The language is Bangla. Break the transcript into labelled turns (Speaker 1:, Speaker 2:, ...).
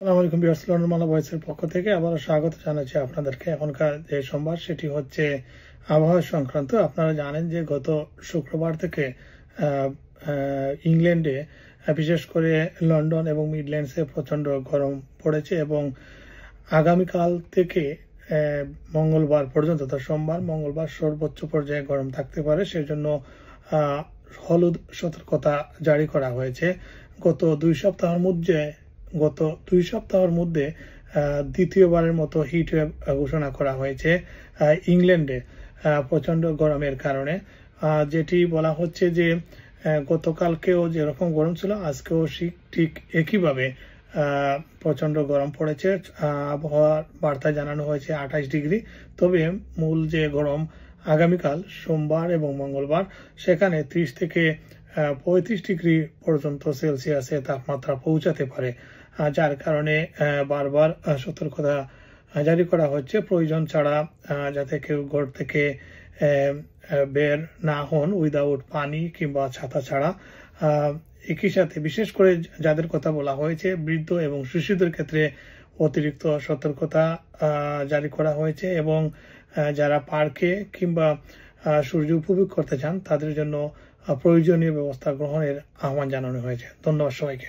Speaker 1: আসসালামু আলাইকুম ভিউয়ার্স, লন্ডন বাংলা ভয়েসের পক্ষ থেকে আবারও স্বাগত জানাচ্ছি আপনাদেরকে। এখনকার যে সোমবার সেটি হচ্ছে আবহাওয়া সংক্রান্ত। আপনারা জানেন যে গত শুক্রবার থেকে ইংল্যান্ডে বিশেষ করে লন্ডন এবং মিডল্যান্ডসে প্রচণ্ড গরম পড়েছে এবং আগামীকাল থেকে মঙ্গলবার পর্যন্ত, সোমবার মঙ্গলবার সর্বোচ্চ পর্যায়ে গরম থাকতে পারে। সেজন্য হলুদ সতর্কতা জারি করা হয়েছে। গত দুই সপ্তাহের মধ্যে দ্বিতীয়বারের মতো হিট ওয়েভ ঘোষণা করা হয়েছে ইংল্যান্ডে প্রচন্ড গরমের কারণে। যেটি বলা হচ্ছে যে গতকালকেও যেরকম গরম ছিল আজকেও ঠিক একইভাবে প্রচন্ড গরম পড়েছে। আবহাওয়ার বার্তায় জানানো হয়েছে 28 ডিগ্রি। তবে মূল যে গরম আগামীকাল সোমবার এবং মঙ্গলবার, সেখানে 30 থেকে 35 ডিগ্রি পর্যন্ত সেলসিয়াসে তাপমাত্রা পৌঁছাতে পারে, যার কারণে বারবার সতর্কতা জারি করা হচ্ছে প্রয়োজন ছাড়া যাতে কেউ ঘর থেকে বের না হন উইদাউট পানি কিংবা ছাতা ছাড়া। একই সাথে বিশেষ করে যাদের কথা বলা হয়েছে বৃদ্ধ এবং শিশুদের ক্ষেত্রে অতিরিক্ত সতর্কতা জারি করা হয়েছে এবং যারা পার্কে কিংবা সূর্য উপভোগ করতে চান তাদের জন্য প্রয়োজনীয় ব্যবস্থা গ্রহণের আহ্বান জানানো হয়েছে। ধন্যবাদ সবাইকে।